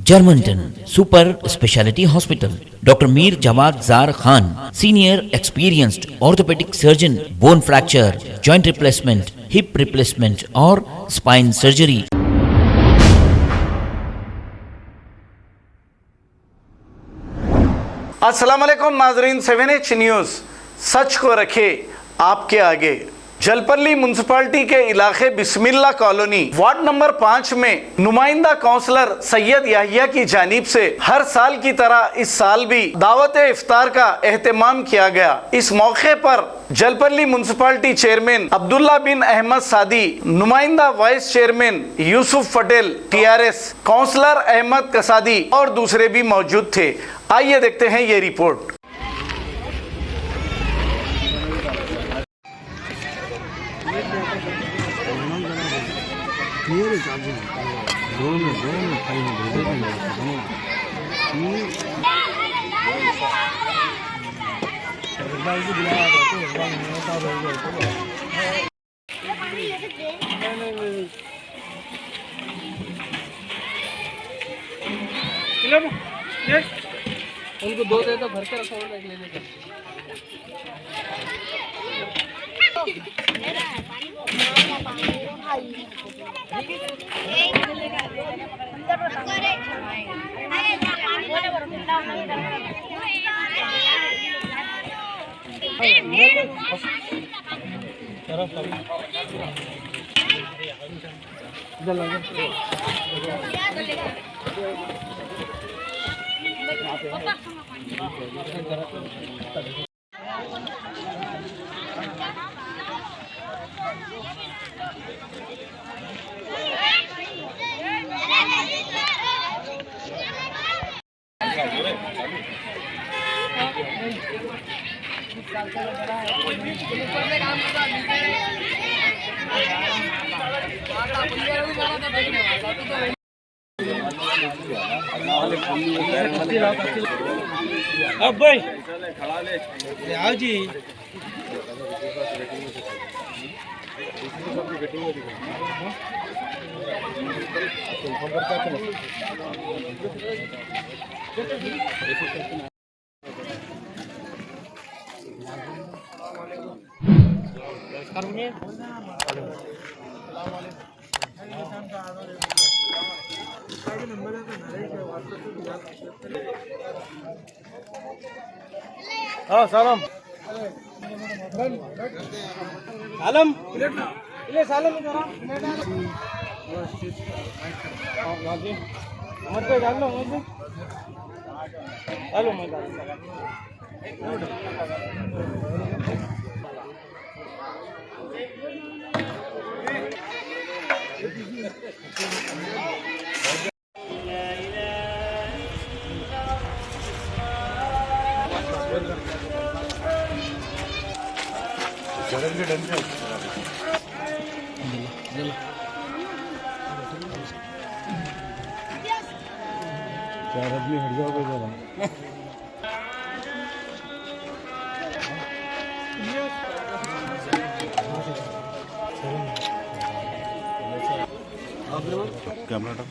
Germantown Super Speciality Hospital. Dr. Mir Jawad Zar Khan, Senior Experienced Orthopedic Surgeon, Bone Fracture, Joint Replacement, Hip Replacement or Spine Surgery. अस्सलाम वालेकुम नाजरीन, 7H news सच को रखे आपके आगे। Jalpally municipality के इलाके बिस्मिल्ला कॉलोनी वार्ड नंबर 5 में नुमाइंदा काउंसलर सैयद याहिया की जानिब से हर साल की तरह इस साल भी दावत इफ्तार का एहतमाम किया गया। इस मौके पर जलपल्ली म्यूनसिपालिटी चेयरमैन अब्दुल्ला बिन अहमद सादी, नुमाइंदा vice chairman Yusuf Patel TRS, councillor Ahmed Kasadi और दूसरे भी मौजूद थे। आइए देखते हैं ये रिपोर्ट। उनको दो दे तो भर के रखो और एक ले लेकर। अब भाई आओ जी। हाँ सालम सालम ले सालम मत पे डाल लो मत डालो मत चार आदमी हट जाओगे जरा। कैमरा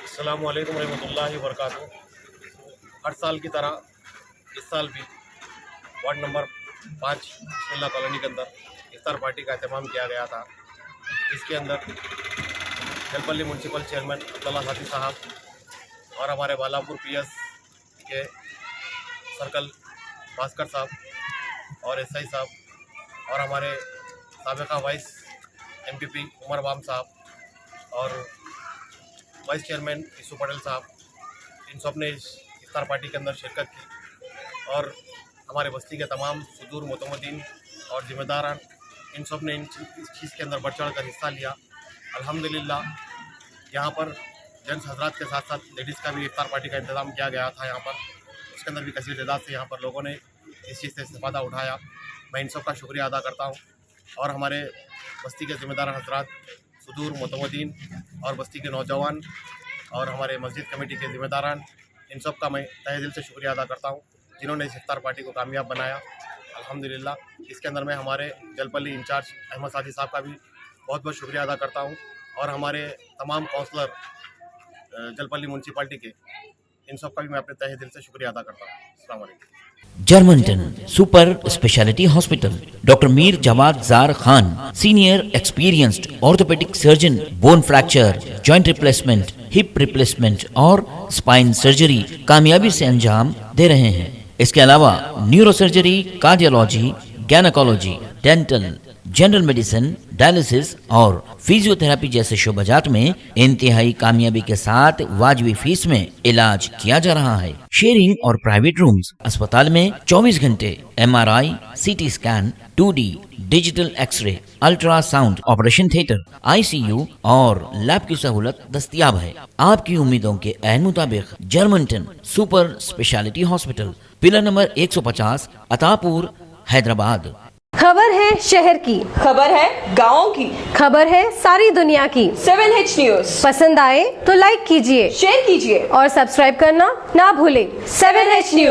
अस्सलामु अलैकुम रहमतुल्लाहि व बरकातहू। हर साल की तरह इस साल भी वार्ड नंबर 5 बिस्मिल्ला कॉलोनी के अंदर इफ्तार पार्टी का एहतमाम किया गया था, जिसके अंदर जलपल्ली म्यूनसिपल चेयरमैन अब्दुल्ला सादी साहब और हमारे बालापुर PS के सर्कल भास्कर साहब और SI साहब और हमारे साबिका वाइस MPP उमर बाम साहब और वाइस चेयरमैन यूसुफ पटेल साहब इन सब ने इस इफ्तार पार्टी के अंदर शिरकत की और हमारे बस्ती के तमाम सुदूर मोतमदीन और ज़िम्मेदारान इन सब ने इस चीज़ के अंदर बढ़ चढ़ कर हिस्सा लिया। अल्हम्दुलिल्लाह यहाँ पर जेंट्स हजरात के साथ साथ लेडीज़ का भी इफ्तार पार्टी का इंतज़ाम किया गया था यहाँ पर, उसके अंदर भी कसीर तादाद से यहाँ पर लोगों ने इस चीज़ से इस्तेफादा उठाया। मैं इन सब का शुक्रिया अदा करता हूँ और हमारे बस्ती के ज़िम्मेदार हजरात, सुदूर मोतमदीन और बस्ती के नौजवान और हमारे मस्जिद कमेटी के ज़िम्मेदारान, इन सब का मैं तहे दिल से शुक्रिया अदा करता हूँ जिन्होंने इस इफ्तार पार्टी को कामयाब बनाया। अल्हम्दुलिल्लाह इसके अंदर मैं हमारे जलपल्ली इंचार्ज अहमद सादी साहब का भी बहुत बहुत शुक्रिया अदा करता हूँ और हमारे तमाम काउंसलर जलपल्ली म्यूनसिपाल्टी के, इन सब का भी मैं अपने तहे दिल से शुक्रिया अदा करता हूँ। अस्सलाम वालेकुम। Germanten super speciality hospital, doctor Mir Jamat Jar Khan, senior experienced orthopaedic surgeon, bone fracture, joint replacement, hip replacement और स्पाइन सर्जरी कामयाबी से अंजाम दे रहे हैं। इसके अलावा neurosurgery, cardiology, gynaecology, dental, general medicine, dialysis और फिजियोथेरेपी जैसे शोबाजात में इंतहाई कामयाबी के साथ वाजबी फीस में इलाज किया जा रहा है। शेयरिंग और प्राइवेट रूम्स, अस्पताल में 24 घंटे MRI, CT scan, 2D digital x ray, ultrasound, operation theatre, ICU और लैब की सहूलत दस्तयाब है। आपकी उम्मीदों के ऐन मुताबिक Germanton super speciality hospital, pillar number 150, Attapur, Hyderabad. खबर है शहर की, खबर है गाँव की, खबर है सारी दुनिया की। 7H न्यूज पसंद आए तो लाइक कीजिए, शेयर कीजिए और सब्सक्राइब करना ना भूलें। 7H news.